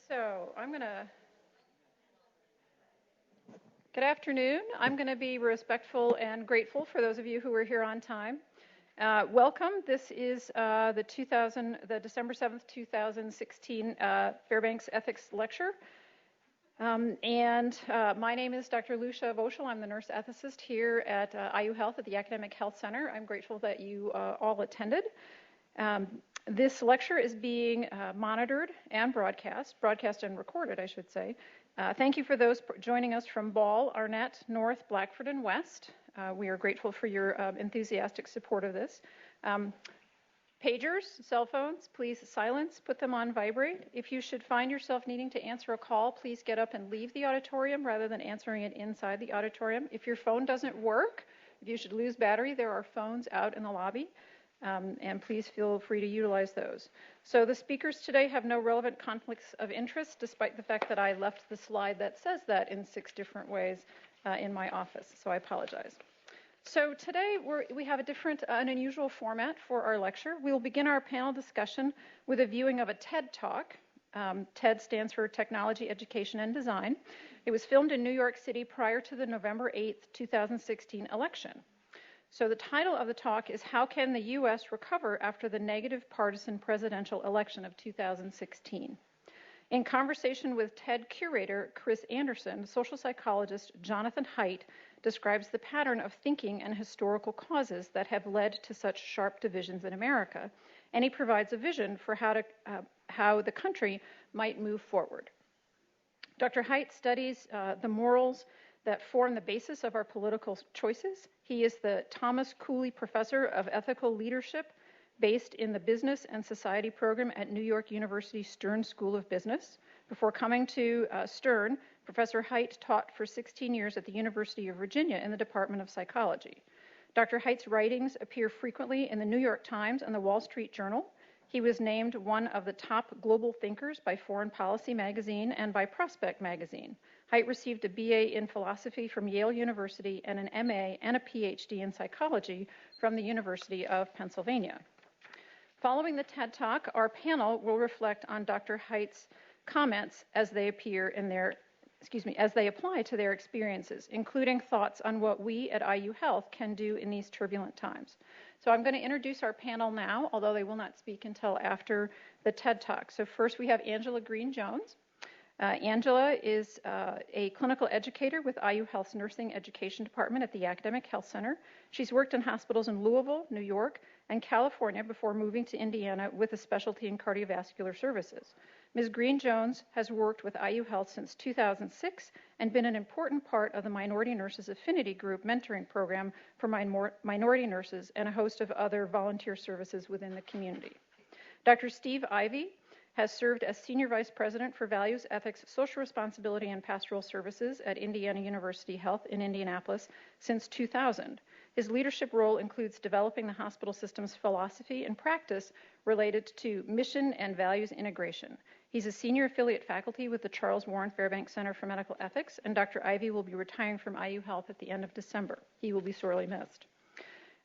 So good afternoon. I'm going to be respectful and grateful for those of you who are here on time. Welcome. This is the December 7th, 2016 Fairbanks Ethics Lecture. My name is Dr. Lucia Voschel. I'm the nurse ethicist here at IU Health at the Academic Health Center. I'm grateful that you all attended. This lecture is being monitored and broadcast and recorded, I should say. Thank you for those joining us from Ball, Arnett, North, Blackford, and West. We are grateful for your enthusiastic support of this. Pagers, cell phones, please silence, put them on vibrate. If you should find yourself needing to answer a call, please get up and leave the auditorium rather than answering it inside the auditorium. If your phone doesn't work, if you should lose battery, there are phones out in the lobby. And please feel free to utilize those. So the speakers today have no relevant conflicts of interest, despite the fact that I left the slide that says that in 6 different ways in my office, so I apologize. So today we have an unusual format for our lecture. We'll begin our panel discussion with a viewing of a TED Talk. TED stands for Technology, Education, and Design. It was filmed in New York City prior to the November 8th, 2016 election. So the title of the talk is How Can the U.S. Recover After the Negative Partisan Presidential Election of 2016? In conversation with TED curator Chris Anderson, social psychologist Jonathan Haidt describes the pattern of thinking and historical causes that have led to such sharp divisions in America, and he provides a vision for how the country might move forward. Dr. Haidt studies the morals that form the basis of our political choices. He is the Thomas Cooley Professor of Ethical Leadership based in the Business and Society program at New York University Stern School of Business. Before coming to Stern, Professor Haidt taught for 16 years at the University of Virginia in the Department of Psychology. Dr. Haidt's writings appear frequently in the New York Times and the Wall Street Journal. He was named one of the top global thinkers by Foreign Policy magazine and by Prospect magazine. Haidt received a BA in philosophy from Yale University and an MA and a PhD in psychology from the University of Pennsylvania. Following the TED Talk, our panel will reflect on Dr. Haidt's comments as they apply to their experiences, including thoughts on what we at IU Health can do in these turbulent times. So I'm going to introduce our panel now, although they will not speak until after the TED Talk. So first we have Angela Green-Jones. Angela is a clinical educator with IU Health's Nursing Education Department at the Academic Health Center. She's worked in hospitals in Louisville, New York, and California before moving to Indiana with a specialty in cardiovascular services. Ms. Green-Jones has worked with IU Health since 2006 and been an important part of the Minority Nurses Affinity Group mentoring program for minority nurses and a host of other volunteer services within the community. Dr. Steve Ivey has served as Senior Vice President for Values, Ethics, Social Responsibility, and Pastoral Services at Indiana University Health in Indianapolis since 2000. His leadership role includes developing the hospital system's philosophy and practice related to mission and values integration. He's a senior affiliate faculty with the Charles Warren Fairbanks Center for Medical Ethics, and Dr. Ivey will be retiring from IU Health at the end of December. He will be sorely missed.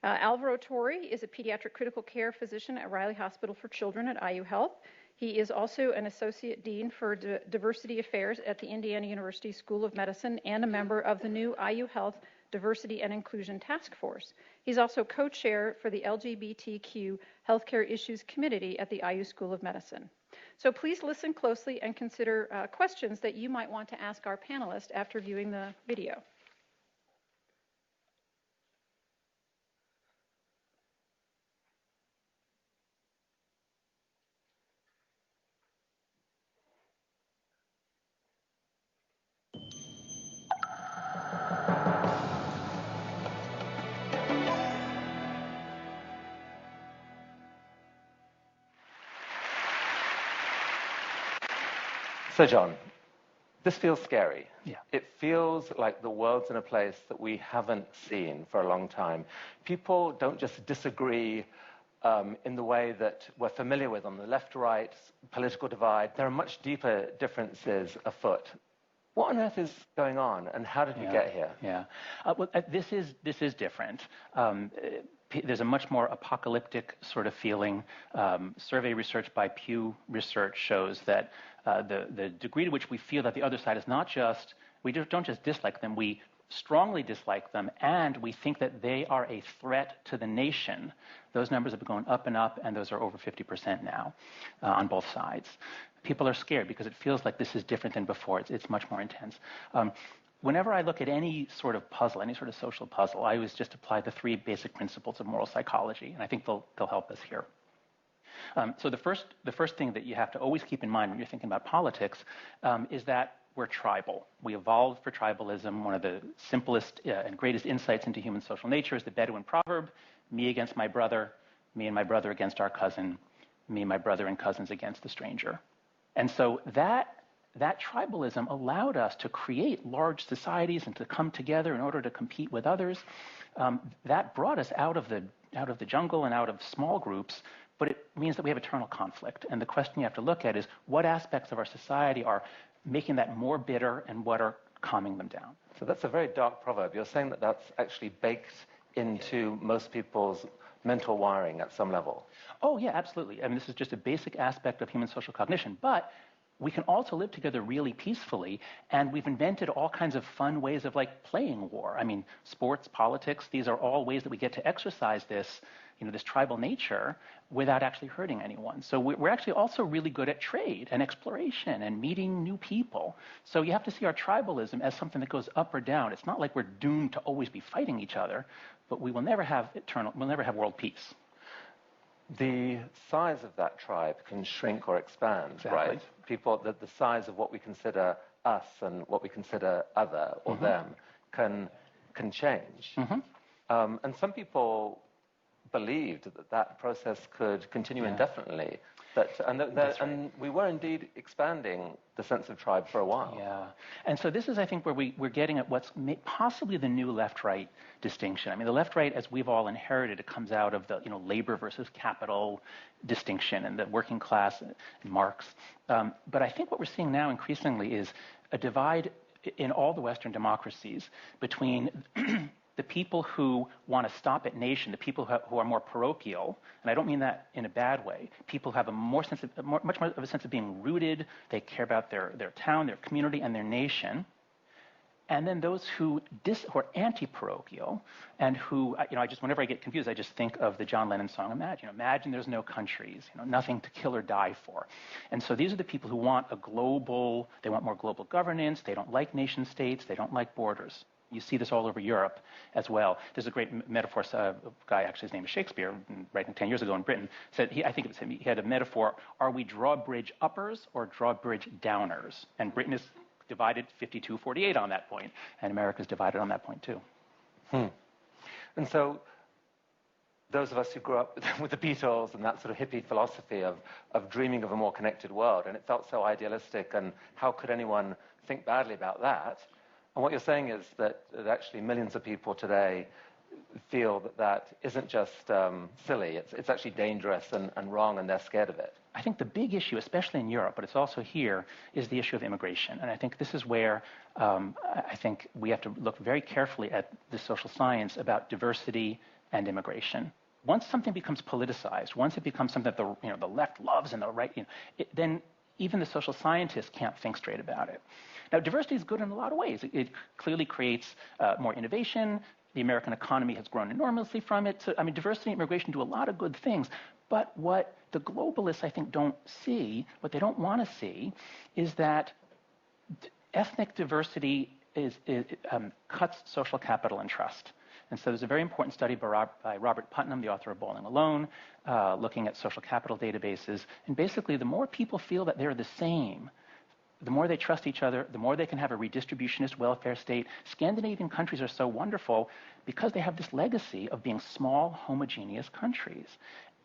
Alvaro Tori is a pediatric critical care physician at Riley Hospital for Children at IU Health. He is also an Associate Dean for Diversity Affairs at the Indiana University School of Medicine and a member of the new IU Health Diversity and Inclusion Task Force. He's also co-chair for the LGBTQ Healthcare Issues Committee at the IU School of Medicine. So please listen closely and consider questions that you might want to ask our panelists after viewing the video. So, John, this feels scary. Yeah. It feels like the world's in a place that we haven't seen for a long time. People don't just disagree in the way that we're familiar with on the left-right political divide. There are much deeper differences afoot. What on earth is going on, and how did we get here? Well, this is different. there's a much more apocalyptic sort of feeling. Survey research by Pew Research shows that the degree to which we feel that the other side is not just, we don't just dislike them, we strongly dislike them, and we think that they are a threat to the nation. Those numbers have been going up and up, and those are over 50% now on both sides. People are scared because it feels like this is different than before. It's much more intense. Whenever I look at any sort of puzzle, any sort of social puzzle, I always just apply the 3 basic principles of moral psychology, and I think they'll help us here. So the first thing that you have to always keep in mind when you're thinking about politics is that we're tribal. We evolved for tribalism. One of the simplest and greatest insights into human social nature is the Bedouin proverb, me against my brother, me and my brother against our cousin, me and my brother and cousins against the stranger. And so that tribalism allowed us to create large societies and to come together in order to compete with others. That brought us out of the jungle and out of small groups, but it means that we have eternal conflict. And the question you have to look at is what aspects of our society are making that more bitter and what are calming them down. So that's a very dark proverb. You're saying that that's actually baked into most people's mental wiring at some level. Oh, yeah, absolutely. I mean, this is just a basic aspect of human social cognition. But we can also live together really peacefully, and we've invented all kinds of fun ways of playing war. I mean, sports, politics, these are all ways that we get to exercise this, this tribal nature without actually hurting anyone. So we're actually also really good at trade and exploration and meeting new people. So you have to see our tribalism as something that goes up or down. It's not like we're doomed to always be fighting each other, but we'll never have world peace. The size of that tribe can shrink or expand, exactly. Right? The size of what we consider us and what we consider other or them can change. And some people believed that process could continue indefinitely. And we were indeed expanding the sense of tribe for a while. Yeah. And so this is, I think, where we're getting at what's possibly the new left-right distinction. I mean, the left-right, as we've all inherited, it comes out of the labor versus capital distinction and the working class and Marx. But I think what we're seeing now increasingly is a divide in all the Western democracies between the people who want to stop at nation, the people who are more parochial, and I don't mean that in a bad way. People have much more of a sense of being rooted. They care about their town, their community, and their nation. And then those who are anti-parochial and who, whenever I get confused, I just think of the John Lennon song, Imagine. Imagine there's no countries, nothing to kill or die for. And so these are the people who want they want more global governance. They don't like nation states. They don't like borders. You see this all over Europe as well. There's a great metaphor, a guy, actually his name is Shakespeare, writing 10 years ago in Britain, said, I think it was him, he had a metaphor, are we drawbridge uppers or drawbridge downers? And Britain is divided 52-48 on that point, and America's divided on that point too. And so those of us who grew up with the Beatles and that sort of hippie philosophy of dreaming of a more connected world, and it felt so idealistic, and how could anyone think badly about that? And what you're saying is that actually millions of people today feel that isn't just silly, it's actually dangerous and wrong, and they're scared of it. I think the big issue, especially in Europe, but it's also here, is the issue of immigration. And I think this is where I think we have to look very carefully at the social science about diversity and immigration. Once something becomes politicized, once it becomes something that the left loves and the right, then even the social scientists can't think straight about it. Now, diversity is good in a lot of ways. It clearly creates more innovation. The American economy has grown enormously from it. So, diversity and immigration do a lot of good things. But what the globalists, I think, don't see, what they don't want to see, is that ethnic diversity cuts social capital and trust. And so there's a very important study by Robert Putnam, the author of Bowling Alone, looking at social capital databases. And basically, the more people feel that they're the same, the more they trust each other, the more they can have a redistributionist welfare state. Scandinavian countries are so wonderful because they have this legacy of being small, homogeneous countries.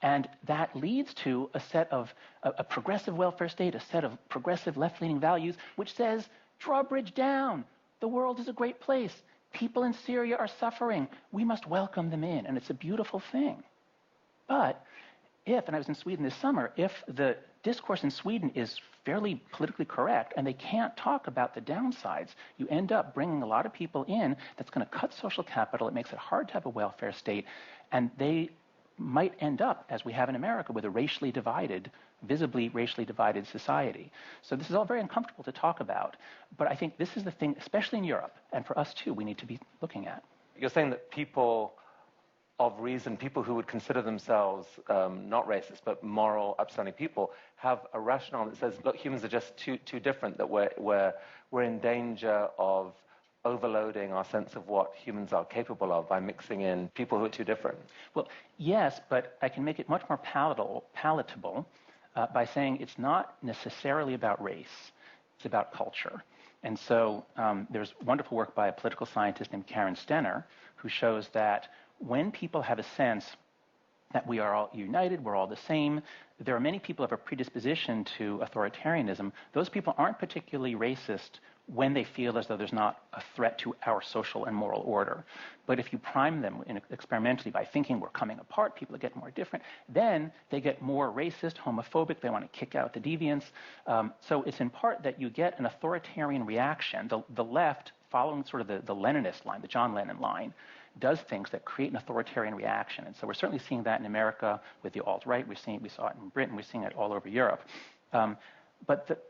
And that leads to a set of a progressive welfare state, a set of progressive left-leaning values, which says, drawbridge down. The world is a great place. People in Syria are suffering. We must welcome them in. And it's a beautiful thing. But and I was in Sweden this summer, if the discourse in Sweden is fairly politically correct, and they can't talk about the downsides. You end up bringing a lot of people in that's going to cut social capital. It makes it hard to have a welfare state, and they might end up, as we have in America, with a visibly racially divided society. So this is all very uncomfortable to talk about, but I think this is the thing, especially in Europe, and for us too, we need to be looking at. You're saying that people of reason, people who would consider themselves not racist but moral, upstanding people, have a rationale that says, look, humans are just too different, that we're in danger of overloading our sense of what humans are capable of by mixing in people who are too different. Well, yes, but I can make it much more palatable by saying it's not necessarily about race, it's about culture. And so there's wonderful work by a political scientist named Karen Stenner who shows that when people have a sense that we are all united, we're all the same, there are many people who have a predisposition to authoritarianism. Those people aren't particularly racist when they feel as though there's not a threat to our social and moral order. But if you prime them experimentally by thinking we're coming apart, people are getting more different, then they get more racist, homophobic, they want to kick out the deviants. So it's in part that you get an authoritarian reaction. The left, following sort of the Leninist line, the John Lennon line, does things that create an authoritarian reaction. And so we're certainly seeing that in America with the alt-right. We saw it in Britain. We're seeing it all over Europe. But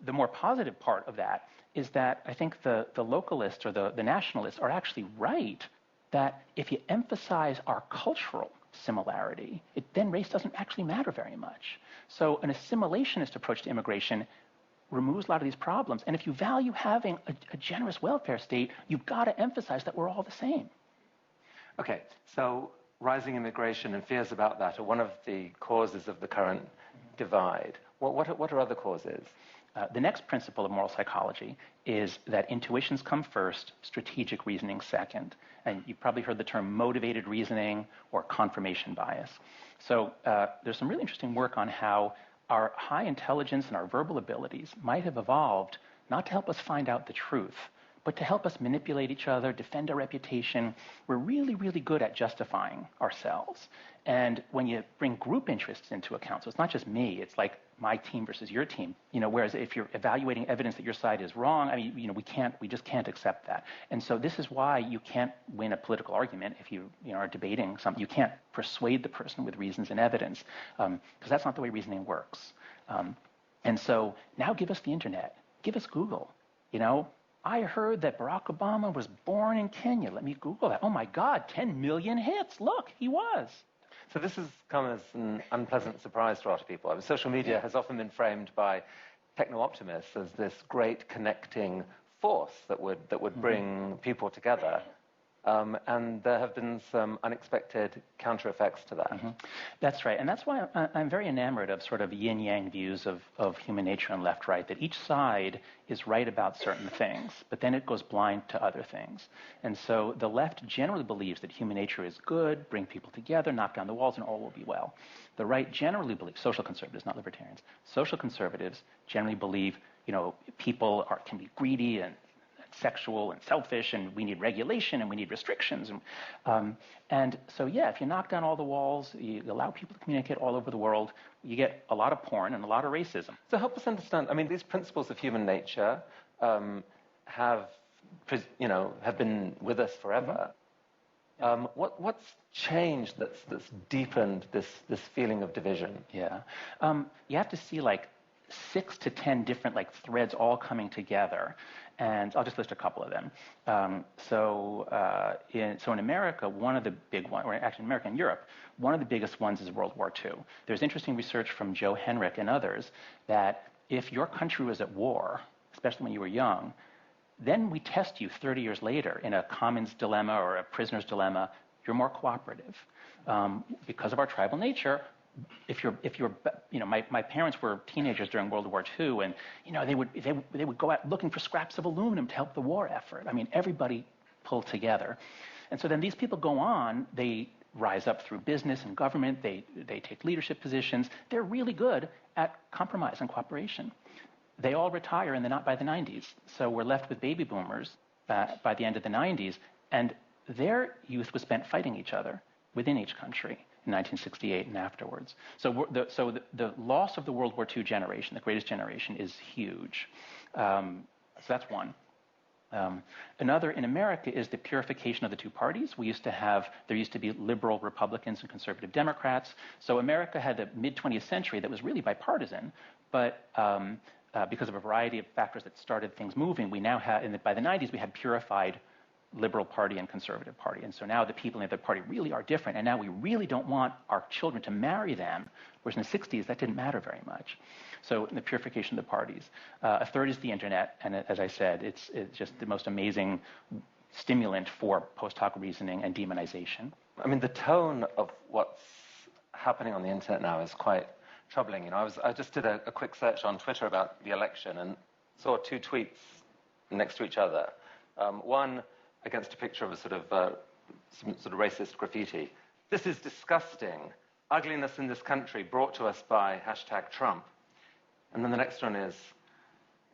the more positive part of that is that I think the localists or the nationalists are actually right that if you emphasize our cultural similarity, then race doesn't actually matter very much. So an assimilationist approach to immigration removes a lot of these problems. And if you value having a generous welfare state, you've got to emphasize that we're all the same. Okay, so rising immigration and fears about that are one of the causes of the current divide. What are other causes? The next principle of moral psychology is that intuitions come first, strategic reasoning second. And you've probably heard the term motivated reasoning or confirmation bias. So there's some really interesting work on how our high intelligence and our verbal abilities might have evolved not to help us find out the truth, but to help us manipulate each other, defend our reputation. We're really, really good at justifying ourselves. And when you bring group interests into account, so it's not just me, it's like my team versus your team, whereas if you're evaluating evidence that your side is wrong, we just can't accept that. And so this is why you can't win a political argument if you are debating something. You can't persuade the person with reasons and evidence, because that's not the way reasoning works. And so now give us the internet, give us Google, I heard that Barack Obama was born in Kenya. Let me Google that. Oh my God, 10 million hits. Look, he was. So this has come as an unpleasant surprise to a lot of people. Social media has often been framed by techno-optimists as this great connecting force that would bring people together. And there have been some unexpected counter effects to that. That's right. And that's why I'm very enamored of sort of yin-yang views of human nature and left-right, that each side is right about certain things, but then it goes blind to other things. And so the left generally believes that human nature is good, bring people together, knock down the walls, and all will be well. The right generally believes, social conservatives, not libertarians, social conservatives generally believe, people can be greedy and sexual and selfish, and we need regulation and we need restrictions. And so, if you knock down all the walls, you allow people to communicate all over the world, you get a lot of porn and a lot of racism. So help us understand, these principles of human nature have been with us forever. What's changed that's deepened this feeling of division? You have to see 6 to 10 different threads all coming together. And I'll just list a couple of them. So in America, one of the big ones, or actually in America and Europe, one of the biggest ones is World War II. There's interesting research from Joe Henrich and others that if your country was at war, especially when you were young, then we test you 30 years later in a commons dilemma or a prisoner's dilemma, you're more cooperative. Because of our tribal nature, my parents were teenagers during World War II, and they would go out looking for scraps of aluminum to help the war effort. Everybody pulled together, and so then these people go on. They rise up through business and government. They take leadership positions. They're really good at compromise and cooperation. They all retire, and they're not by the 90s. So we're left with baby boomers by the end of the 90s, and their youth was spent fighting each other within each country. in 1968 and afterwards. So the loss of the World War II generation, the greatest generation, is huge. So that's one. Another in America is the purification of the two parties. There used to be liberal Republicans and conservative Democrats. So America had a mid-20th century that was really bipartisan, but because of a variety of factors that started things moving, we now have, by the 90s, we had purified Liberal Party and Conservative Party. And so now the people in the other party really are different, and now we really don't want our children to marry them, whereas in the 60s, that didn't matter very much. So the purification of the parties. A third is the internet, and as I said, it's just the most amazing stimulant for post hoc reasoning and demonization. I mean, the tone of what's happening on the internet now is quite troubling. You know, I just did a quick search on Twitter about the election and saw two tweets next to each other. One against a picture of a some sort of racist graffiti. "This is disgusting. Ugliness in this country brought to us by #Trump." And then the next one is,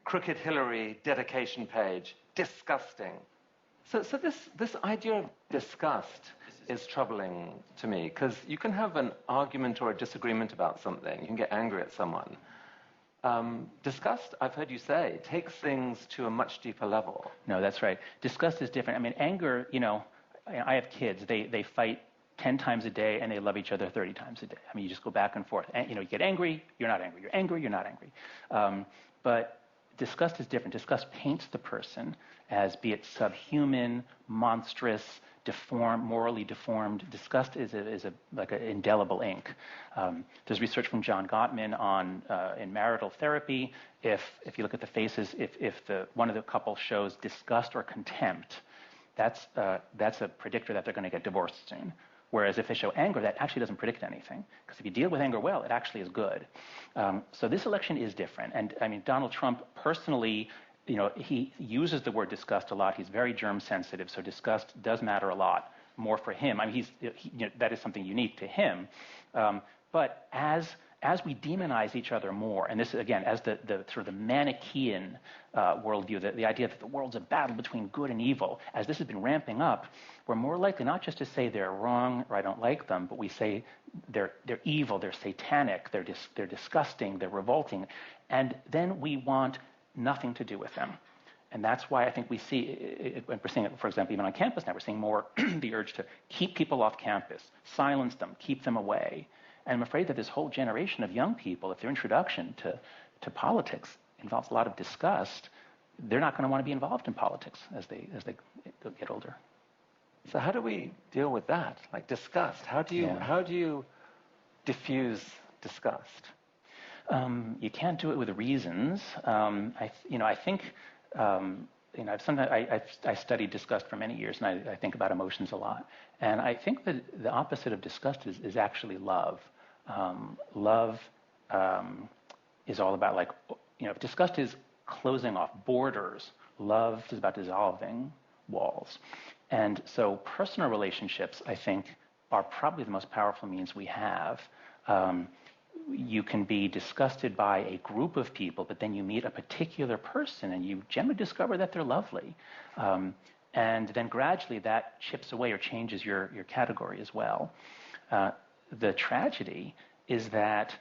"Crooked Hillary dedication page. Disgusting." So this idea of disgust is troubling to me, because you can have an argument or a disagreement about something. You can get angry at someone. Disgust, I've heard you say, takes things to a much deeper level. No, that's right. Disgust is different. I mean, anger, I have kids. They fight 10 times a day, and they love each other 30 times a day. I mean, you just go back and forth. And, you get angry, you're not angry. You're angry, you're not angry. But disgust is different. Disgust paints the person as, be it subhuman, monstrous, deformed, morally deformed. Disgust is like an indelible ink. There's research from John Gottman in marital therapy. If you look at the faces, if one of the couple shows disgust or contempt, that's a predictor that they're going to get divorced soon. Whereas if they show anger, that actually doesn't predict anything. Because if you deal with anger well, it actually is good. So this election is different. And I mean, Donald Trump personally, he uses the word disgust a lot. He's very germ sensitive, so disgust does matter a lot more for him. I mean, that is something unique to him. But as we demonize each other more, and this again, as the sort of the Manichaean worldview, the idea that the world's a battle between good and evil, as this has been ramping up, we're more likely not just to say they're wrong or I don't like them, but we say they're evil, they're satanic, they're disgusting, they're revolting, and then we want nothing to do with them. And that's why I think we're seeing it, for example, even on campus now, we're seeing more the urge to keep people off campus, silence them, keep them away. And I'm afraid that this whole generation of young people, if their introduction to politics involves a lot of disgust, they're not going to want to be involved in politics as they get older. So how do we deal with that? Like disgust, how do you diffuse disgust? You can't do it with reasons. I think I studied disgust for many years, and I think about emotions a lot. And I think that the opposite of disgust is actually love. Love is all about if disgust is closing off borders, love is about dissolving walls. And so personal relationships, I think, are probably the most powerful means we have. You can be disgusted by a group of people, but then you meet a particular person and you generally discover that they're lovely. And then gradually that chips away or changes your category as well. The tragedy is that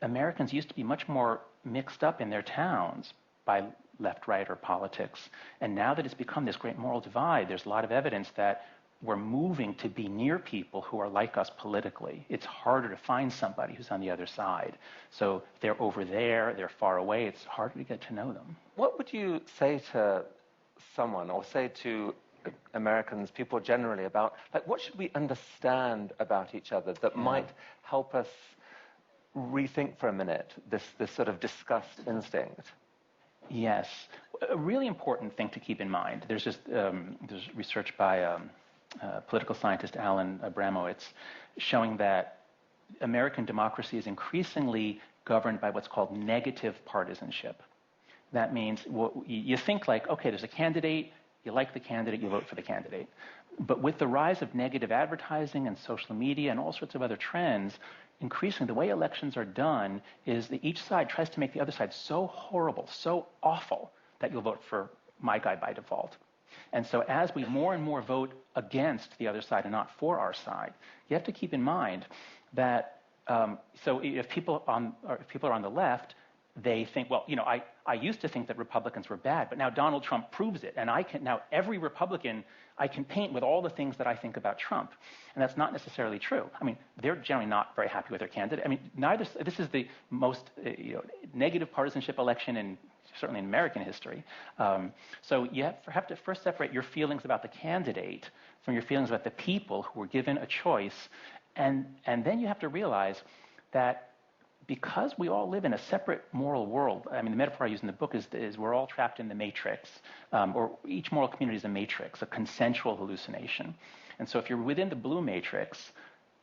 Americans used to be much more mixed up in their towns by left, right, or politics. And now that it's become this great moral divide, there's a lot of evidence that we're moving to be near people who are like us politically. It's harder to find somebody who's on the other side. So they're over there, they're far away, it's harder to get to know them. What would you say to someone, or say to Americans, people generally, about, what should we understand about each other that might help us rethink for a minute this sort of disgust instinct? Yes. A really important thing to keep in mind, there's research by political scientist Alan Abramowitz showing that American democracy is increasingly governed by what's called negative partisanship. That means you think okay, there's a candidate, you like the candidate, you vote for the candidate. But with the rise of negative advertising and social media and all sorts of other trends, increasingly the way elections are done is that each side tries to make the other side so horrible, so awful, that you'll vote for my guy by default. And so as we more and more vote against the other side and not for our side, you have to keep in mind that so if people are on the left, they think, well, I used to think that Republicans were bad, but now Donald Trump proves it, and now every Republican I can paint with all the things that I think about Trump, and that's not necessarily true. I mean, they're generally not very happy with their candidate. I mean, this is the most negative partisanship election in certainly in American history. So you have to first separate your feelings about the candidate from your feelings about the people who were given a choice, and then you have to realize that because we all live in a separate moral world, I mean, the metaphor I use in the book is we're all trapped in the matrix, or each moral community is a matrix, a consensual hallucination. And so if you're within the blue matrix,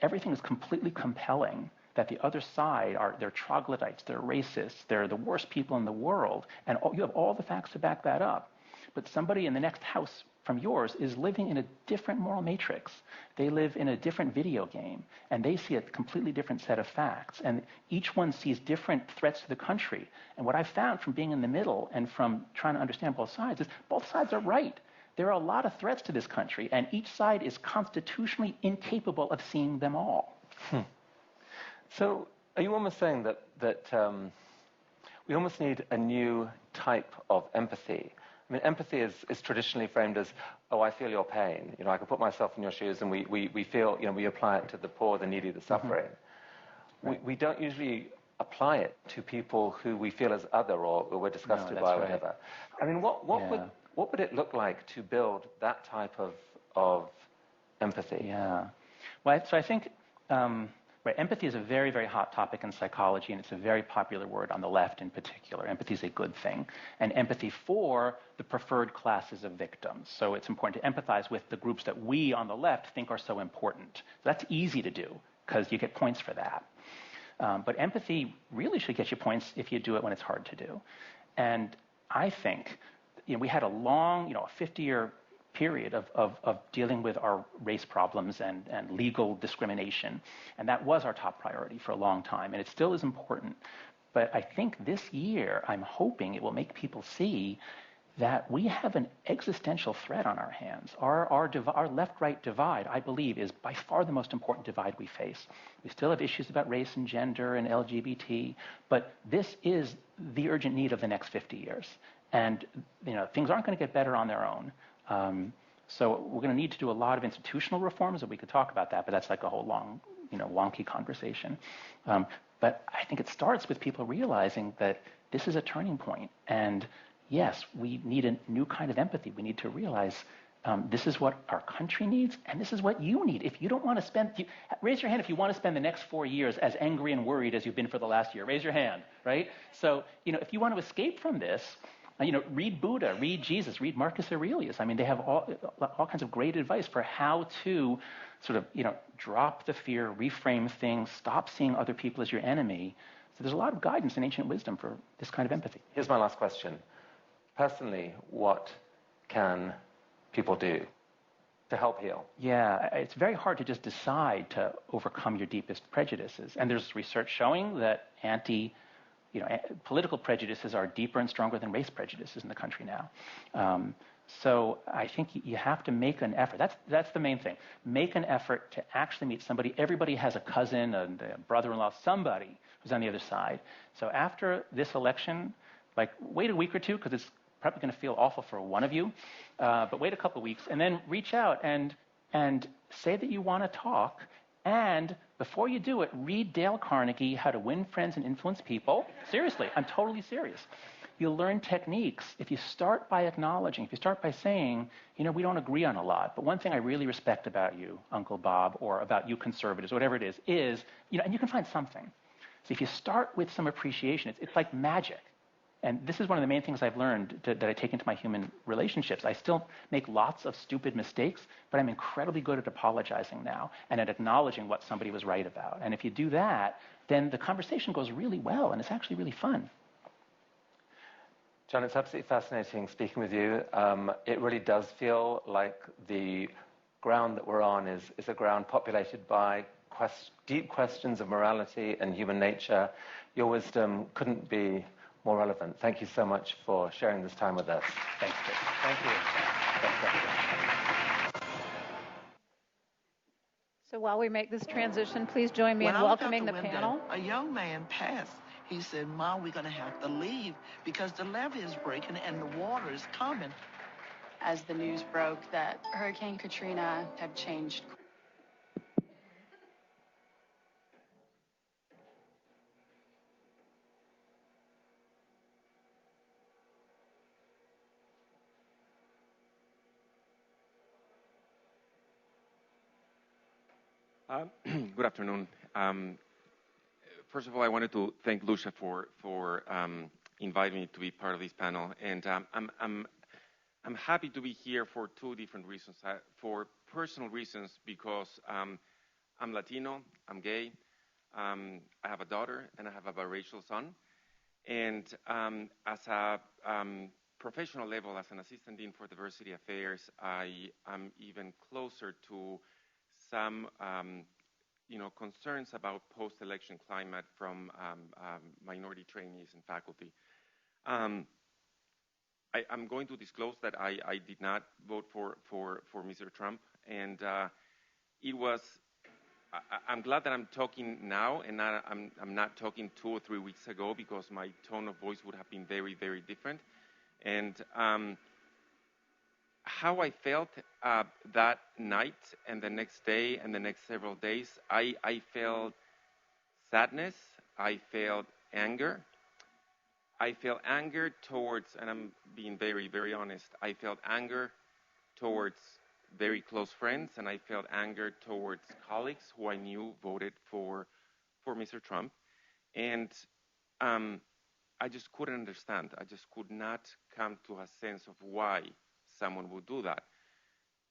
everything is completely compelling that the other side they're troglodytes, they're racists, they're the worst people in the world, and you have all the facts to back that up. But somebody in the next house from yours is living in a different moral matrix. They live in a different video game, and they see a completely different set of facts. And each one sees different threats to the country. And what I've found from being in the middle and from trying to understand both sides is both sides are right. There are a lot of threats to this country, and each side is constitutionally incapable of seeing them all. So are you almost saying that we almost need a new type of empathy? I mean, empathy is traditionally framed as, oh, I feel your pain. I can put myself in your shoes, and we feel, we apply it to the poor, the needy, the suffering. Mm-hmm. Right. We don't usually apply it to people who we feel as other or we're disgusted by, or whatever. Right. I mean, what would it look like to build that type of empathy? Yeah. Well, so I think empathy is a very, very hot topic in psychology, and it's a very popular word on the left in particular. Empathy is a good thing, and empathy for the preferred classes of victims. So it's important to empathize with the groups that we on the left think are so important. That's easy to do because you get points for that. But empathy really should get you points if you do it when it's hard to do. And I think we had a long, a 50-year period of dealing with our race problems and legal discrimination. And that was our top priority for a long time, and it still is important. But I think this year, I'm hoping it will make people see that we have an existential threat on our hands. Our left-right divide, I believe, is by far the most important divide we face. We still have issues about race and gender and LGBT, but this is the urgent need of the next 50 years. And things aren't going to get better on their own. So we're going to need to do a lot of institutional reforms, and we could talk about that, but that's like a whole long, wonky conversation. But I think it starts with people realizing that this is a turning point. And yes, we need a new kind of empathy. We need to realize this is what our country needs, and this is what you need. If you don't want to raise your hand if you want to spend the next 4 years as angry and worried as you've been for the last year. Raise your hand, right? So, if you want to escape from this, read Buddha, read Jesus, read Marcus Aurelius. I mean, they have all kinds of great advice for how to sort of, drop the fear, reframe things, stop seeing other people as your enemy. So there's a lot of guidance in ancient wisdom for this kind of empathy. Here's my last question. Personally, what can people do to help heal? Yeah, it's very hard to just decide to overcome your deepest prejudices. And there's research showing that political prejudices are deeper and stronger than race prejudices in the country now. So I think you have to make an effort. That's the main thing. Make an effort to actually meet somebody. Everybody has a cousin, a brother-in-law, somebody who's on the other side. So after this election, wait a week or two, because it's probably going to feel awful for one of you, but wait a couple of weeks, and then reach out and say that you want to talk. And before you do it, read Dale Carnegie, How to Win Friends and Influence People. Seriously, I'm totally serious. You'll learn techniques. If you start by acknowledging, if you start by saying, we don't agree on a lot, but one thing I really respect about you, Uncle Bob, or about you conservatives, whatever it is, and you can find something. So if you start with some appreciation, it's like magic. And this is one of the main things I've learned that I take into my human relationships. I still make lots of stupid mistakes, but I'm incredibly good at apologizing now and at acknowledging what somebody was right about. And if you do that, then the conversation goes really well, and it's actually really fun. John, it's absolutely fascinating speaking with you. It really does feel like the ground that we're on is a ground populated by deep questions of morality and human nature. Your wisdom couldn't be more relevant. Thank you so much for sharing this time with us. Thanks, Chris. Thank you. Thanks, Dr. So while we make this transition, please join me in welcoming the panel. A young man passed. He said, "Mom, we're going to have to leave because the levee is breaking and the water is coming." As the news broke that Hurricane Katrina had changed. Good afternoon. First of all, I wanted to thank Lucia for inviting me to be part of this panel, and I'm happy to be here for two different reasons. For personal reasons, because I'm Latino, I'm gay, I have a daughter, and I have a biracial son. And as a professional level, as an assistant dean for diversity affairs, I am even closer to some concerns about post-election climate from minority trainees and faculty. I'm going to disclose that I did not vote for Mr. Trump, and I'm glad that I'm talking now and I'm not talking 2 or 3 weeks ago, because my tone of voice would have been very, very different. And how I felt that night and the next day and the next several days, I felt sadness, I felt anger. I felt anger towards, and I'm being very, very honest, I felt anger towards very close friends, and I felt anger towards colleagues who I knew voted for Mr. Trump. And I just couldn't understand. I just could not come to a sense of why someone would do that.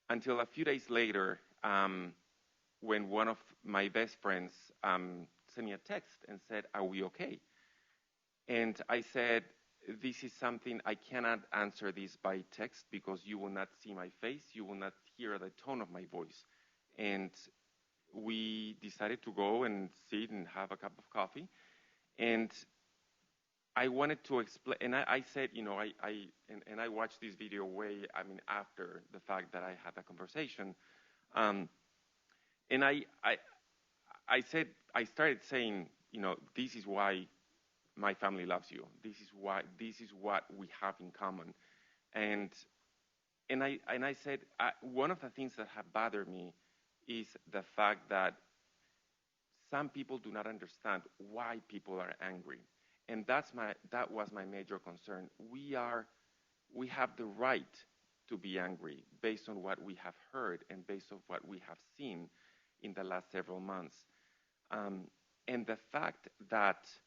Until a few days later, when one of my best friends sent me a text and said, "Are we okay?" And I said, "This is something I cannot answer this by text because you will not see my face, you will not hear the tone of my voice." And we decided to go and sit and have a cup of coffee. And I wanted to explain, and I said, and I watched this video after the fact that I had a conversation. And I started saying, this is why my family loves you. This is what we have in common. And I said, one of the things that have bothered me is the fact that some people do not understand why people are angry. And that was my major concern. We have the right to be angry based on what we have heard and based on what we have seen in the last several months. And the fact that,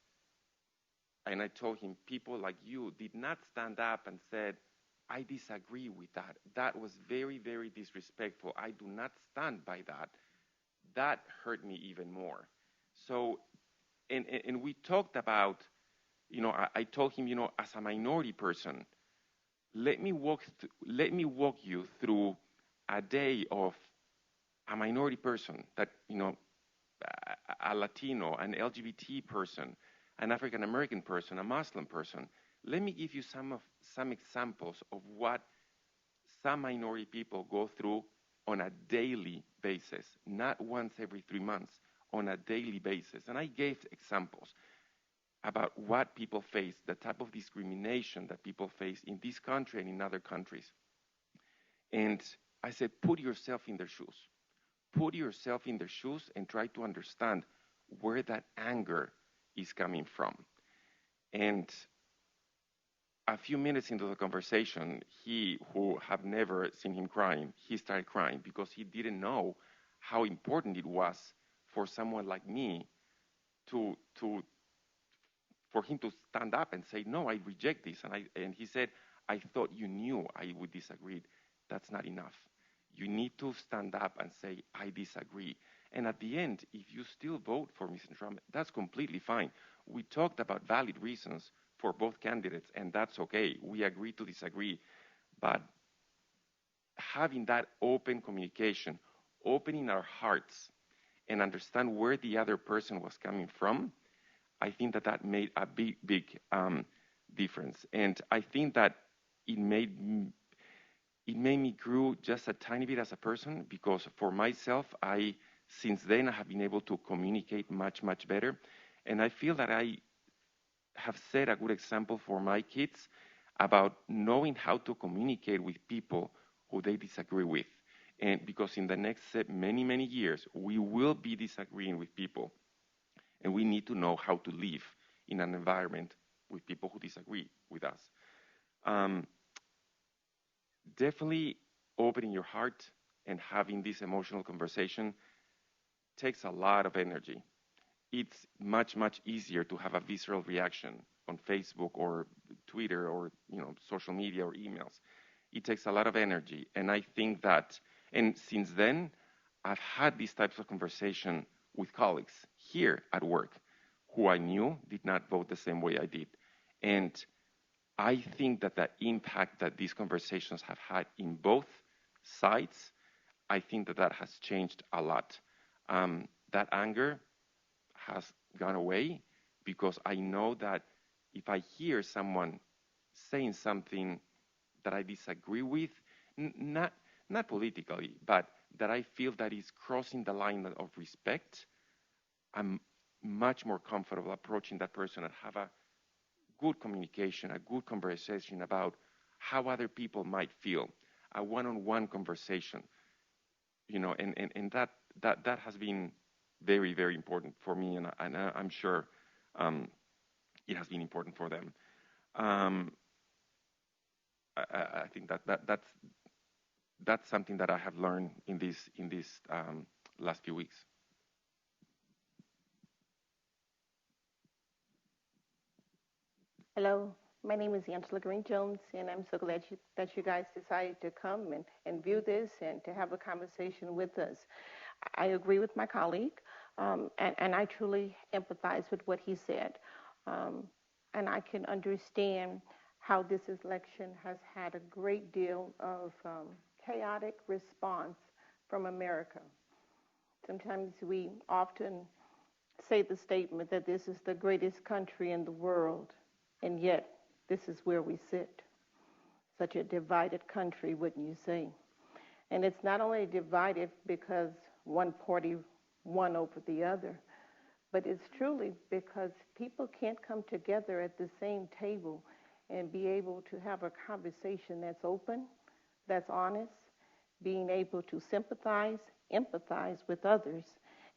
and I told him, people like you did not stand up and said, "I disagree with that. That was very, very disrespectful. I do not stand by that." That hurt me even more. So, and we talked about, I told him, as a minority person, let me walk you through a day of a minority person, that, a Latino, an LGBT person, an African American person, a Muslim person. Let me give you some examples of what some minority people go through on a daily basis, not once every 3 months, on a daily basis. And I gave examples about what people face, the type of discrimination that people face in this country and in other countries. And I said, put yourself in their shoes. Put yourself in their shoes and try to understand where that anger is coming from. And a few minutes into the conversation, he, who have never seen him crying, he started crying because he didn't know how important it was for someone like me for him to stand up and say, "No, I reject this." And he said, "I thought you knew I would disagree." That's not enough. You need to stand up and say, "I disagree." And at the end, if you still vote for Mr. Trump, that's completely fine. We talked about valid reasons for both candidates, and that's okay. We agree to disagree. But having that open communication, opening our hearts, and understand where the other person was coming from, I think that made a big difference. And I think that it made me grow just a tiny bit as a person, because for myself, since then I have been able to communicate much, much better. And I feel that I have set a good example for my kids about knowing how to communicate with people who they disagree with. And because in the next many, many years, we will be disagreeing with people, and we need to know how to live in an environment with people who disagree with us. Definitely opening your heart and having this emotional conversation takes a lot of energy. It's much, much easier to have a visceral reaction on Facebook or Twitter or social media or emails. It takes a lot of energy. And I think that, and since then, I've had these types of conversation with colleagues here at work who I knew did not vote the same way I did. And I think that the impact that these conversations have had in both sides, I think that has changed a lot. That anger has gone away, because I know that if I hear someone saying something that I disagree with, not politically, but that I feel that is crossing the line of respect, I'm much more comfortable approaching that person and have a good communication, a good conversation about how other people might feel, a one-on-one conversation, and that has been very, very important for me, and I'm sure it has been important for them. I think that's something that I have learned in these last few weeks. Hello, my name is Angela Green-Jones, and I'm so glad that you guys decided to come and view this and to have a conversation with us. I agree with my colleague, and I truly empathize with what he said. And I can understand how this election has had a great deal of chaotic response from America. Sometimes we often say the statement that this is the greatest country in the world, and yet this is where we sit. Such a divided country, wouldn't you say? And it's not only divided because one party won over the other, but it's truly because people can't come together at the same table and be able to have a conversation that's open, that's honest, being able to sympathize, empathize with others,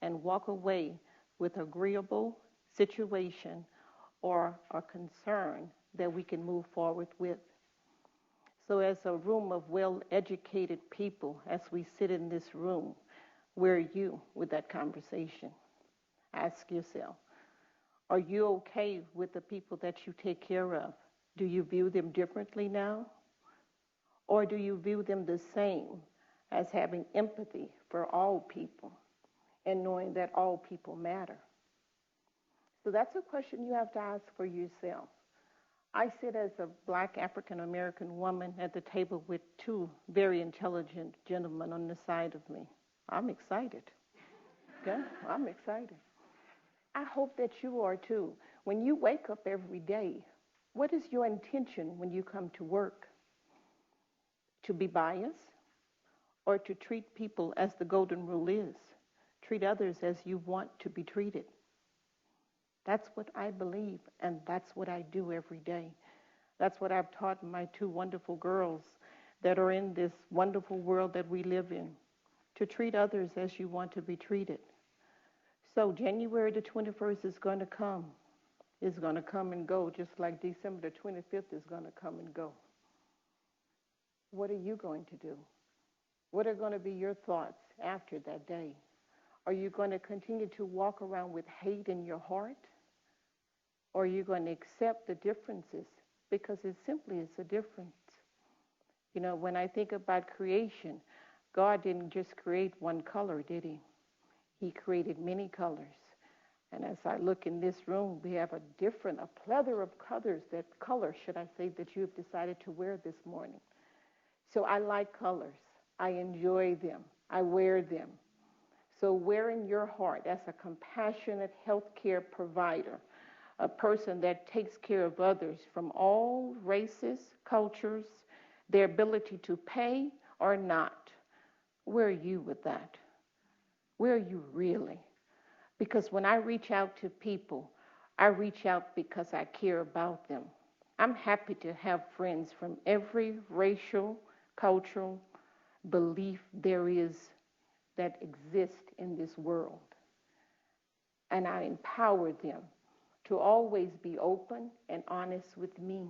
and walk away with agreeable situation or a concern that we can move forward with. So as a room of well-educated people, as we sit in this room, where are you with that conversation? Ask yourself, are you okay with the people that you take care of? Do you view them differently now? Or do you view them the same, as having empathy for all people and knowing that all people matter? So that's a question you have to ask for yourself. I sit as a Black African-American woman at the table with two very intelligent gentlemen on the side of me. I'm excited. Okay? I'm excited. I hope that you are too. When you wake up every day, what is your intention when you come to work? To be biased or to treat people as the golden rule is? Treat others as you want to be treated. That's what I believe, and that's what I do every day. That's what I've taught my two wonderful girls that are in this wonderful world that we live in, to treat others as you want to be treated. So January the 21st is going to come. It's going to come and go, just like December the 25th is going to come and go. What are you going to do? What are going to be your thoughts after that day? Are you going to continue to walk around with hate in your heart? Or are you going to accept the differences? Because it simply is a difference. You know, when I think about creation, God didn't just create one color, did he? He created many colors. And as I look in this room, we have a plethora of colors that you have decided to wear this morning. So I like colors. I enjoy them. I wear them. So wear in your heart, as a compassionate healthcare provider, a person that takes care of others from all races, cultures, their ability to pay or not. Where are you with that? Where are you really? Because when I reach out to people, I reach out because I care about them. I'm happy to have friends from every racial, cultural belief there is that exists in this world. And I empower them to always be open and honest with me,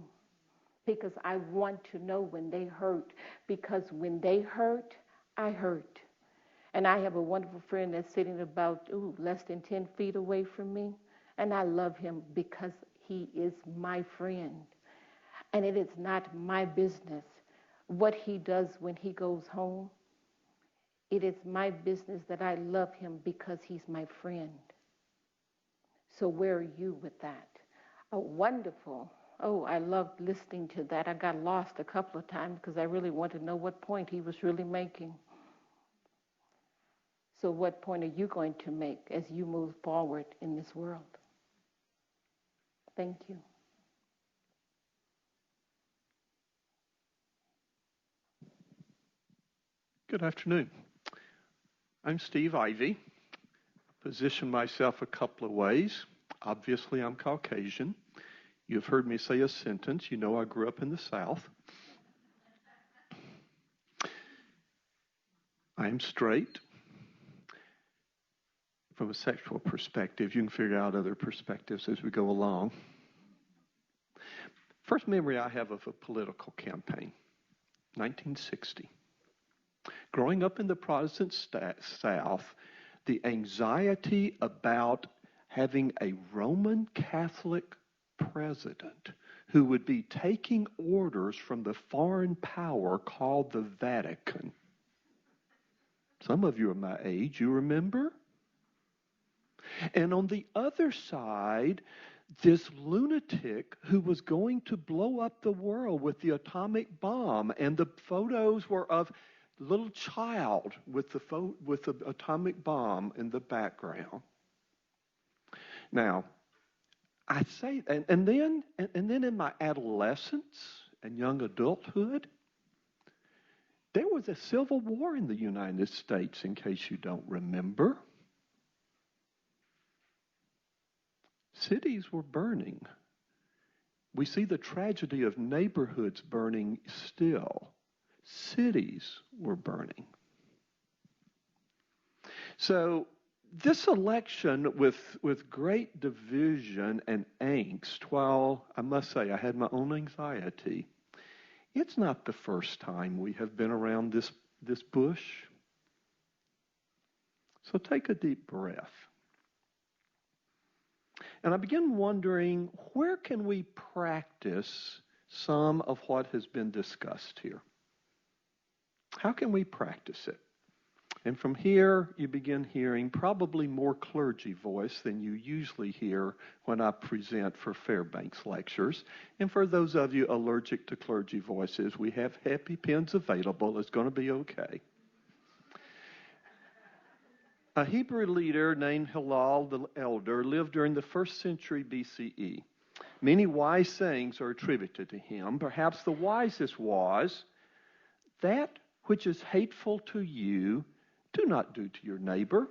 because I want to know when they hurt, because when they hurt, I hurt. And I have a wonderful friend that's sitting about less than 10 feet away from me, and I love him because he is my friend. And it is not my business what he does when he goes home. It is my business that I love him because he's my friend. So where are you with that? Oh, wonderful. Oh, I loved listening to that. I got lost a couple of times because I really wanted to know what point he was really making. So what point are you going to make as you move forward in this world? Thank you. Good afternoon. I'm Steve Ivey. Position myself a couple of ways. Obviously, I'm Caucasian. You've heard me say a sentence. You know I grew up in the South. I'm straight. From a sexual perspective, you can figure out other perspectives as we go along. First memory I have of a political campaign, 1960. Growing up in the Protestant South, the anxiety about having a Roman Catholic president who would be taking orders from the foreign power called the Vatican. Some of you are my age, you remember? And on the other side, this lunatic who was going to blow up the world with the atomic bomb, and the photos were of little child with the atomic bomb in the background. Now, I say, and then in my adolescence and young adulthood, there was a civil war in the United States, in case you don't remember. Cities were burning. We see the tragedy of neighborhoods burning still. Cities were burning. So this election with great division and angst, while I must say I had my own anxiety, it's not the first time we have been around this bush. So take a deep breath. And I begin wondering, where can we practice some of what has been discussed here? How can we practice it? And from here, you begin hearing probably more clergy voice than you usually hear when I present for Fairbanks lectures. And for those of you allergic to clergy voices, we have happy pens available. It's going to be okay. A Hebrew leader named Hillel the Elder lived during the 1st century BCE. Many wise sayings are attributed to him. Perhaps the wisest was, "That which is hateful to you, do not do to your neighbor."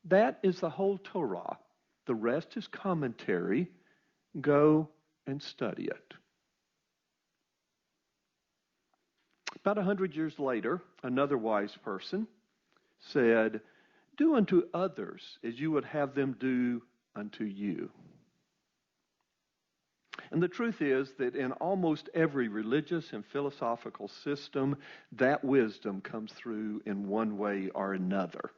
That is the whole Torah. The rest is commentary. Go and study it. About 100 years later, another wise person said, "Do unto others as you would have them do unto you." And the truth is that in almost every religious and philosophical system, that wisdom comes through in one way or another.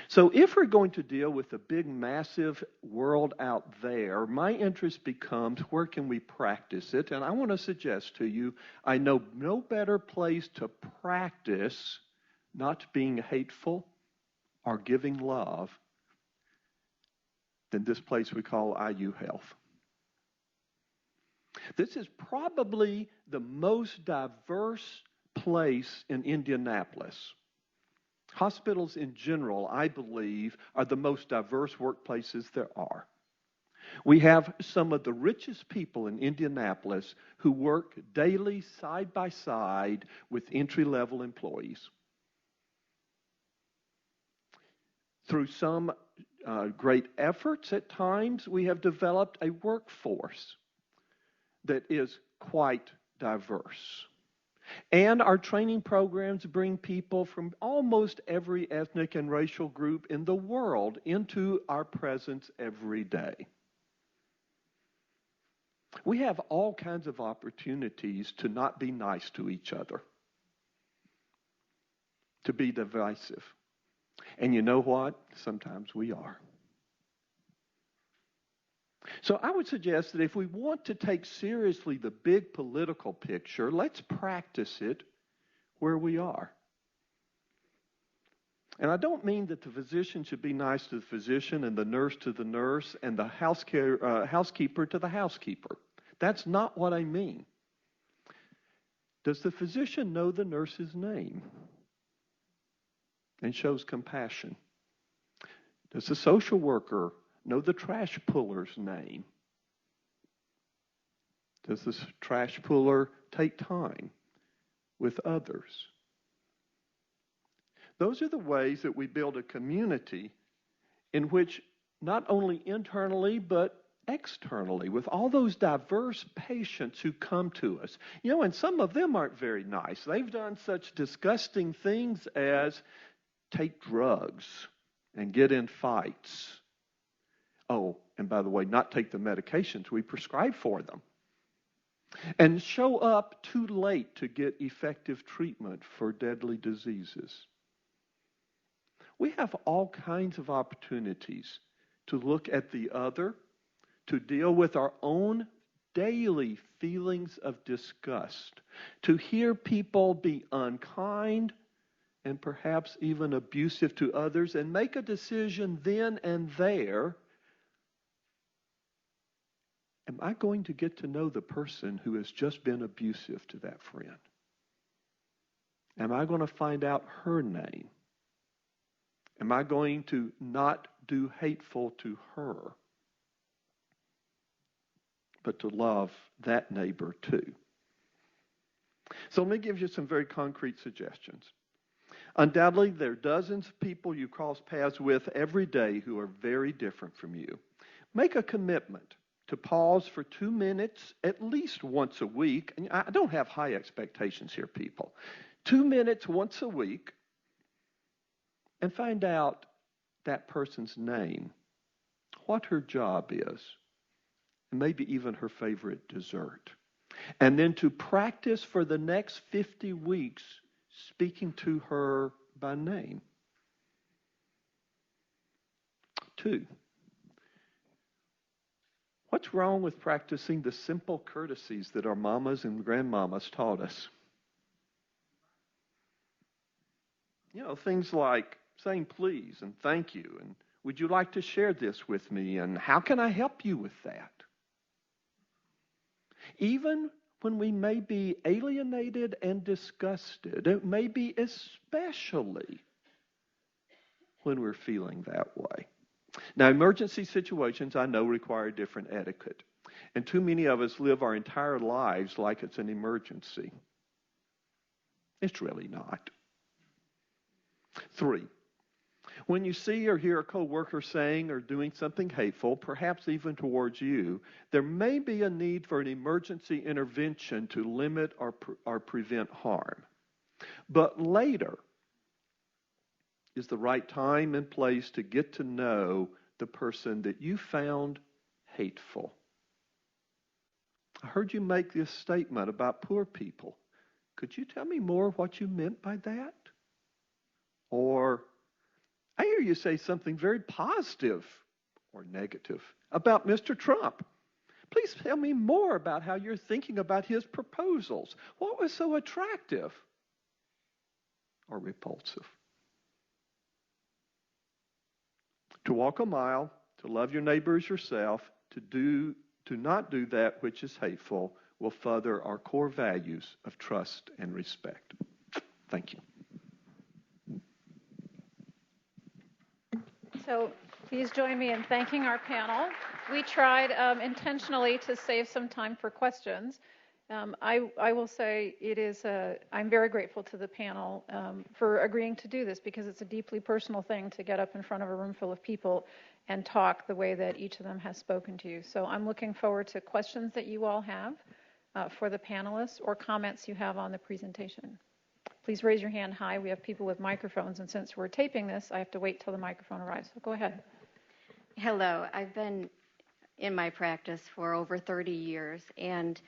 So if we're going to deal with the big, massive world out there, my interest becomes, where can we practice it? And I want to suggest to you, I know no better place to practice not being hateful or giving love than this place we call IU Health. This is probably the most diverse place in Indianapolis. Hospitals in general, I believe, are the most diverse workplaces there are. We have some of the richest people in Indianapolis who work daily side by side with entry-level employees. Through some great efforts at times, we have developed a workforce that is quite diverse. And our training programs bring people from almost every ethnic and racial group in the world into our presence every day. We have all kinds of opportunities to not be nice to each other, to be divisive. And you know what? Sometimes we are. So I would suggest that if we want to take seriously the big political picture, let's practice it where we are. And I don't mean that the physician should be nice to the physician and the nurse to the nurse and the housekeeper to the housekeeper. That's not what I mean. Does the physician know the nurse's name and shows compassion? Does the social worker know the trash puller's name? Does the trash puller take time with others? Those are the ways that we build a community in which not only internally but externally, with all those diverse patients who come to us. You know, and some of them aren't very nice. They've done such disgusting things as take drugs and get in fights. Oh, and by the way, not take the medications we prescribe for them. And show up too late to get effective treatment for deadly diseases. We have all kinds of opportunities to look at the other, to deal with our own daily feelings of disgust, to hear people be unkind and perhaps even abusive to others, and make a decision then and there. Am I going to get to know the person who has just been abusive to that friend? Am I going to find out her name? Am I going to not do hateful to her, but to love that neighbor too? So let me give you some very concrete suggestions. Undoubtedly, there are dozens of people you cross paths with every day who are very different from you. Make a commitment to pause for 2 minutes at least once a week. And I don't have high expectations here, people. 2 minutes once a week, and find out that person's name, what her job is, and maybe even her favorite dessert. And then to practice for the next 50 weeks speaking to her by name. 2, what's wrong with practicing the simple courtesies that our mamas and grandmamas taught us? You know, things like saying please and thank you, and would you like to share this with me, and how can I help you with that? Even when we may be alienated and disgusted, it may be especially when we're feeling that way. Now, emergency situations, I know, require different etiquette. And too many of us live our entire lives like it's an emergency. It's really not. 3, when you see or hear a coworker saying or doing something hateful, perhaps even towards you, there may be a need for an emergency intervention to limit or prevent harm. But later is the right time and place to get to know the person that you found hateful. I heard you make this statement about poor people. Could you tell me more what you meant by that? Or I hear you say something very positive or negative about Mr. Trump. Please tell me more about how you're thinking about his proposals. What was so attractive or repulsive? To walk a mile, to love your neighbor as yourself, to not do that which is hateful will further our core values of trust and respect. Thank you. So Please join me in thanking our panel. We tried intentionally to save some time for questions. I will say I'm very grateful to the panel for agreeing to do this, because it's a deeply personal thing to get up in front of a room full of people and talk the way that each of them has spoken to you. So I'm looking forward to questions that you all have for the panelists, or comments you have on the presentation. Please raise your hand high. We have people with microphones, and since we're taping this, I have to wait till the microphone arrives. So go ahead. Hello. I've been in my practice for over 30 years, and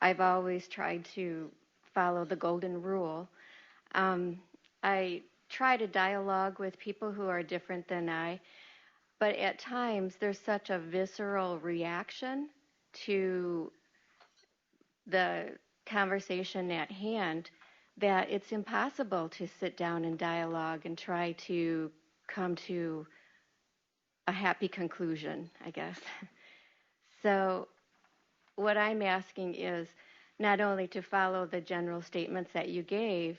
I've always tried to follow the golden rule. I try to dialogue with people who are different than I, but at times there's such a visceral reaction to the conversation at hand that it's impossible to sit down and dialogue and try to come to a happy conclusion, I guess. So what I'm asking is not only to follow the general statements that you gave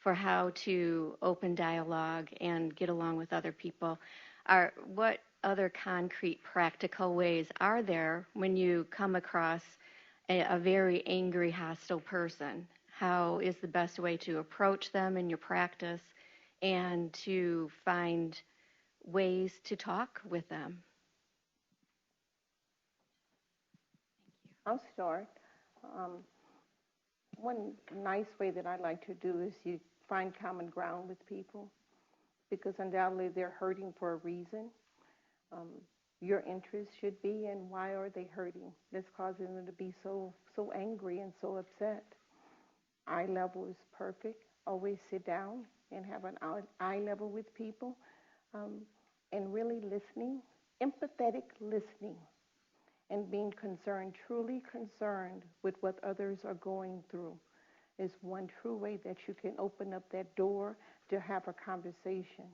for how to open dialogue and get along with other people, what other concrete practical ways are there when you come across a very angry, hostile person? How is the best way to approach them in your practice and to find ways to talk with them? I'll start. One nice way that I like to do is you find common ground with people, because undoubtedly they're hurting for a reason. Your interest should be in why are they hurting that's causing them to be so angry and so upset. Eye level is perfect. Always sit down and have an eye level with people, and really listening, empathetic listening, and being concerned, truly concerned with what others are going through is one true way that you can open up that door to have a conversation.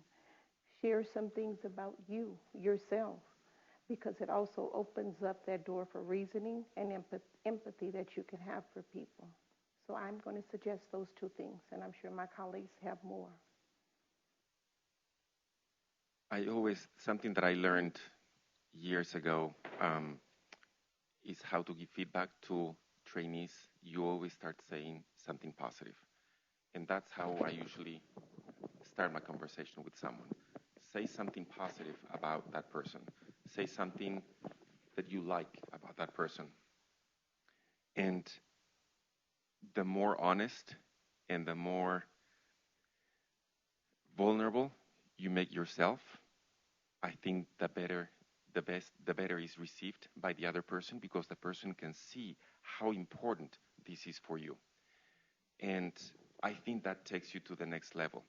Share some things about you, yourself, because it also opens up that door for reasoning and empathy that you can have for people. So I'm going to suggest those two things, and I'm sure my colleagues have more. Something that I learned years ago is how to give feedback to trainees. You always start saying something positive. And that's how I usually start my conversation with someone. Say something positive about that person. Say something that you like about that person. And the more honest and the more vulnerable you make yourself, I think the better is received by the other person, because the person can see how important this is for you. And I think that takes you to the next level.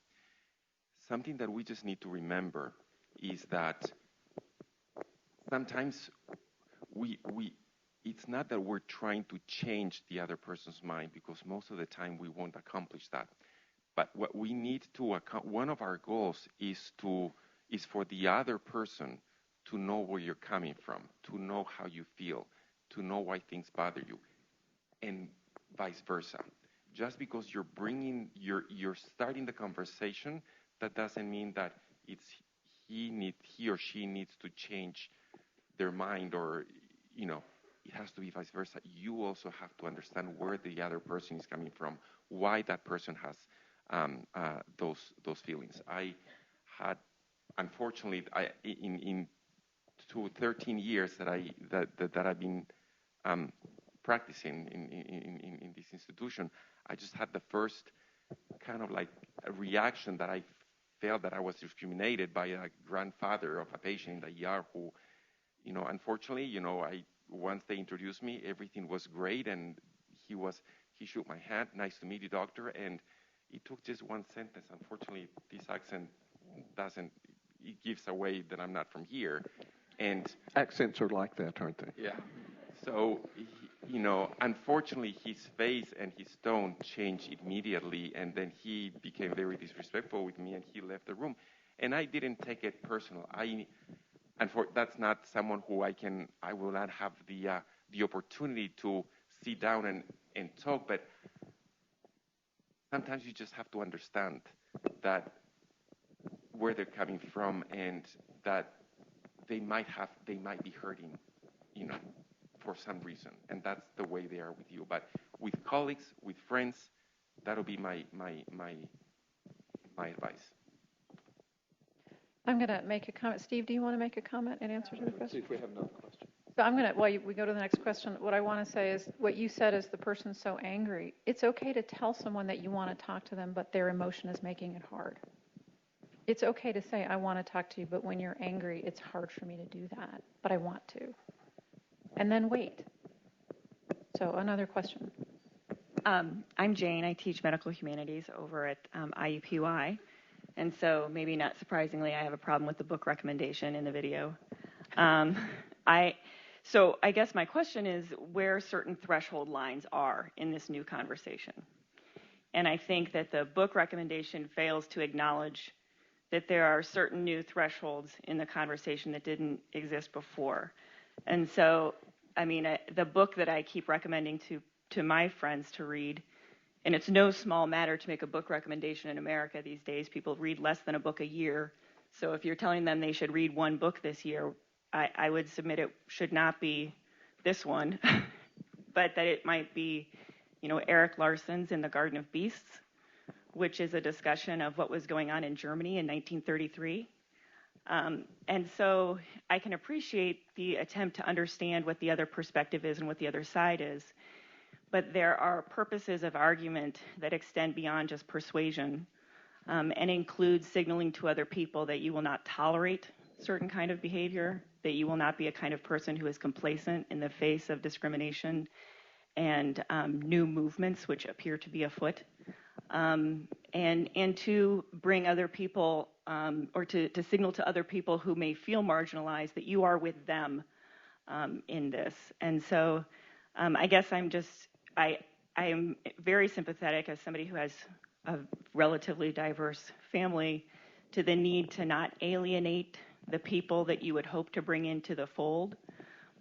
Something that we just need to remember is that sometimes it's not that we're trying to change the other person's mind, because most of the time we won't accomplish that. But what we need to one of our goals is for the other person to know where you're coming from, to know how you feel, to know why things bother you, and vice versa. Just because you're starting the conversation, that doesn't mean that he or she needs to change their mind, or it has to be vice versa. You also have to understand where the other person is coming from, why that person has those feelings. I had, unfortunately, in 13 years that I've been practicing in this institution, I just had the first kind of like a reaction that I felt that I was discriminated by a grandfather of a patient in the ER who, unfortunately, once they introduced me, everything was great, and he shook my hand, nice to meet you, doctor, and it took just one sentence. Unfortunately, this accent it gives away that I'm not from here. And accents are like that, aren't they? Yeah. So, unfortunately, his face and his tone changed immediately, and then he became very disrespectful with me, and he left the room. And I didn't take it personal. That's not someone who I will not have the opportunity to sit down and talk, but sometimes you just have to understand that where they're coming from, and that they might be hurting, for some reason, and that's the way they are with you. But with colleagues, with friends, that'll be my advice. I'm going to make a comment. Steve, do you want to make a comment in answer to the question? Let's see if we have another question. So I'm going to, while we go to the next question, what I want to say is what you said is the person's so angry. It's okay to tell someone that you want to talk to them, but their emotion is making it hard. It's okay to say, I want to talk to you, but when you're angry, it's hard for me to do that, but I want to. And then wait. So another question. I'm Jane. I teach medical humanities over at IUPUI. And so maybe not surprisingly, I have a problem with the book recommendation in the video. So I guess my question is where certain threshold lines are in this new conversation. And I think that the book recommendation fails to acknowledge that there are certain new thresholds in the conversation that didn't exist before. And so, I mean, the book that I keep recommending to my friends to read, and it's no small matter to make a book recommendation in America these days. People read less than a book a year. So if you're telling them they should read one book this year, I would submit it should not be this one, but that it might be, Eric Larson's In the Garden of Beasts, which is a discussion of what was going on in Germany in 1933. And so I can appreciate the attempt to understand what the other perspective is and what the other side is. But there are purposes of argument that extend beyond just persuasion and include signaling to other people that you will not tolerate certain kind of behavior, that you will not be a kind of person who is complacent in the face of discrimination and new movements which appear to be afoot, and to bring other people or to signal to other people who may feel marginalized that you are with them in this. And so I guess I am very sympathetic as somebody who has a relatively diverse family to the need to not alienate the people that you would hope to bring into the fold.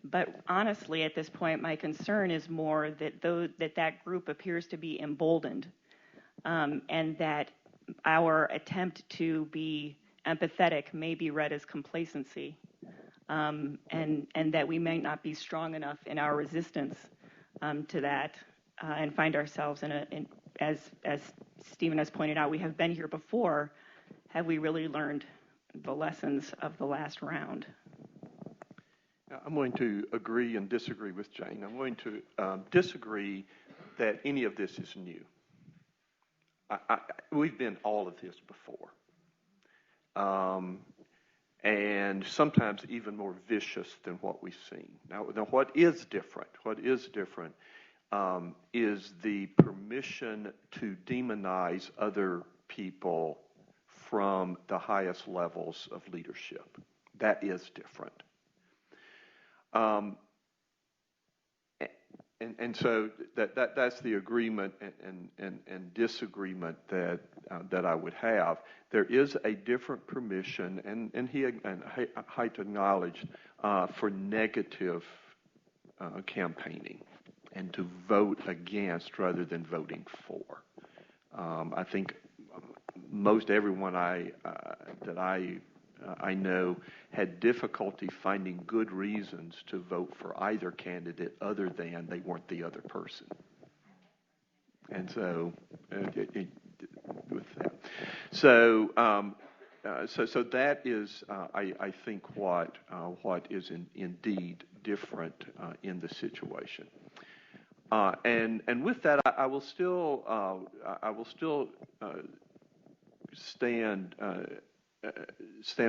But honestly, at this point, my concern is more that that group appears to be emboldened, and that our attempt to be empathetic may be read as complacency, and that we may not be strong enough in our resistance to that, and find ourselves as Stephen has pointed out, we have been here before. Have we really learned the lessons of the last round? I'm going to agree and disagree with Jane. I'm going to disagree that any of this is new. We've been all of this before. And sometimes even more vicious than what we've seen. Now what is different is the permission to demonize other people from the highest levels of leadership. That is different. And so that's the agreement and disagreement that I would have. There is a different permission, and Haidt acknowledged, for negative campaigning and to vote against rather than voting for. I think most everyone that I know had difficulty finding good reasons to vote for either candidate other than they weren't the other person. And so, with that, so that is, I think, what is indeed different in the situation. And with that, I will still stand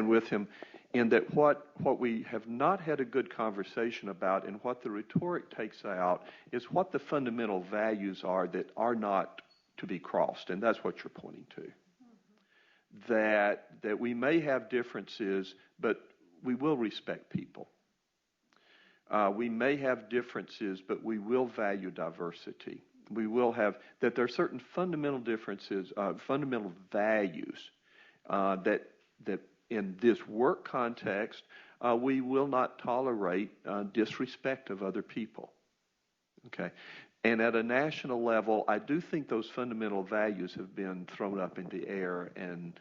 with him in that what we have not had a good conversation about and what the rhetoric takes out is what the fundamental values are that are not to be crossed, and that's what you're pointing to. Mm-hmm. That we may have differences, but we will respect people. We may have differences, but we will value diversity. We will have that there are certain fundamental differences, fundamental values that in this work context, we will not tolerate disrespect of other people. Okay, And at a national level, I do think those fundamental values have been thrown up in the air and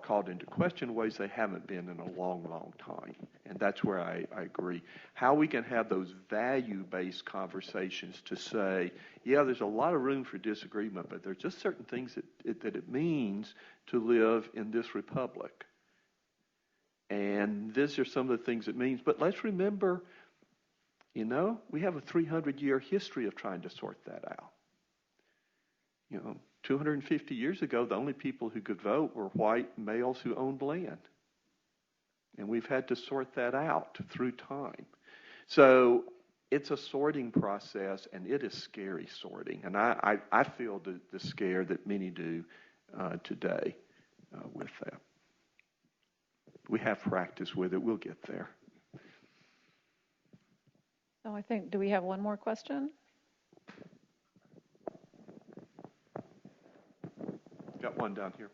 called into question in ways they haven't been in a long, long time. And that's where I agree. How we can have those value-based conversations to say, yeah, there's a lot of room for disagreement, but there's just certain things that it means to live in this republic. And these are some of the things it means. But let's remember, you know, we have a 300-year history of trying to sort that out. You know, 250 years ago, the only people who could vote were white males who owned land. And we've had to sort that out through time. So it's a sorting process, and it is scary sorting. And I feel the scare that many do today with that. We have practice with it. We'll get there. So I think, do we have one more question? Got one down here.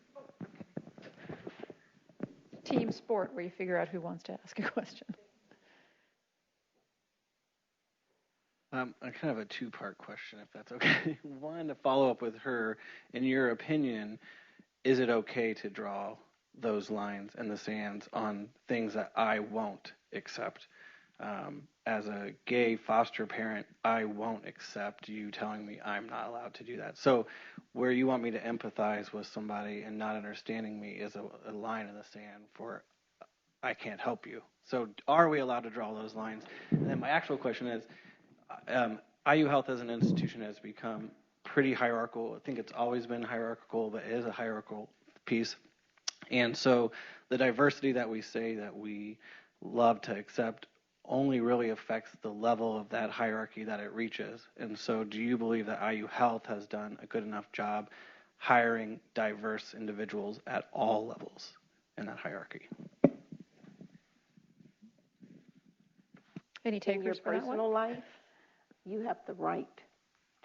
Team sport, where you figure out who wants to ask a question. I kind of a two-part question, if that's okay. One, to follow up with her, in your opinion, is it okay to draw those lines in the sands on things that I won't accept? As a gay foster parent, I won't accept you telling me I'm not allowed to do that. So where you want me to empathize with somebody and not understanding me is a line in the sand for I can't help you. So are we allowed to draw those lines? And then my actual question is, IU Health as an institution has become pretty hierarchical. I think it's always been hierarchical, but it is a hierarchical piece. And so the diversity that we say that we love to accept only really affects the level of that hierarchy that it reaches. And so do you believe that IU Health has done a good enough job hiring diverse individuals at all levels in that hierarchy? Any takers in your for that one? personal life, you have the right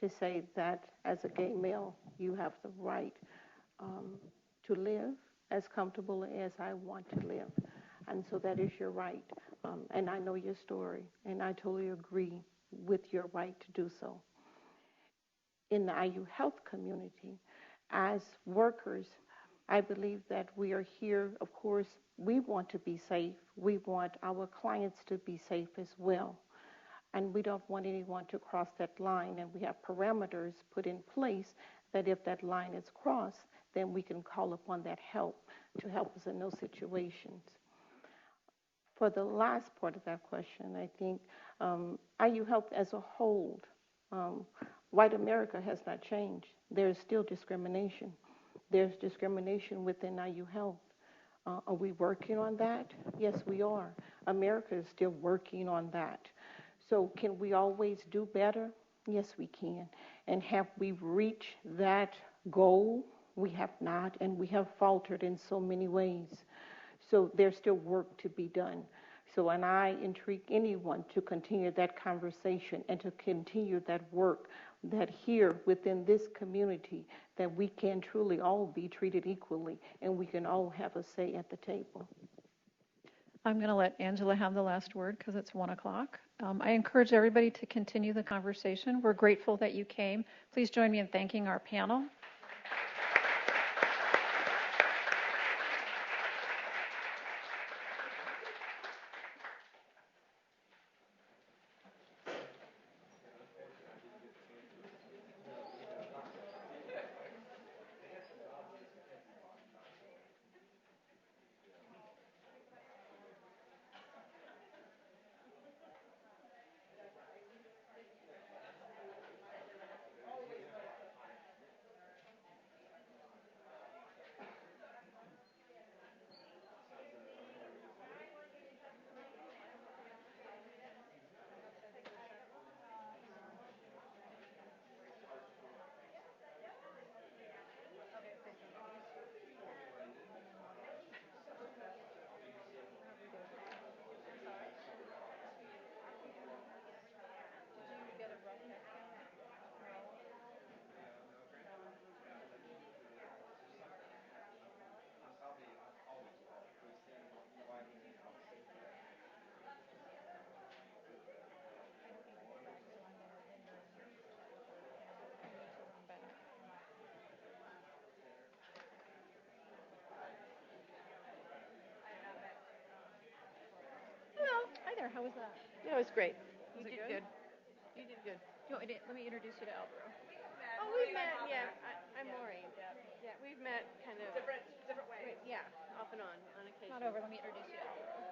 to say that as a gay male, you have the right to live as comfortable as I want to live. And so that is your right. And I know your story, and I totally agree with your right to do so. In the IU Health community, as workers, I believe that we are here, of course, we want to be safe. We want our clients to be safe as well. And we don't want anyone to cross that line, and we have parameters put in place that if that line is crossed, then we can call upon that help to help us in those situations. For the last part of that question, I think IU Health as a whole, white America has not changed. There's still discrimination. There's discrimination within IU Health. Are we working on that? Yes, we are. America is still working on that. So can we always do better? Yes, we can. And have we reached that goal? We have not, and we have faltered in so many ways. So there's still work to be done. So, and I entreat anyone to continue that conversation and to continue that work, that here within this community, that we can truly all be treated equally and we can all have a say at the table. I'm going to let Angela have the last word because it's 1 o'clock. I encourage everybody to continue the conversation. We're grateful that you came. Please join me in thanking our panel. How was that? Yeah, it was great. Was it good? You did good. Let me introduce you to Alvaro. Oh, we've met. Yeah, I'm Tori. Yeah, we've met kind of different ways. Yeah, off and on occasion. Not over. Let me introduce you to Alvaro.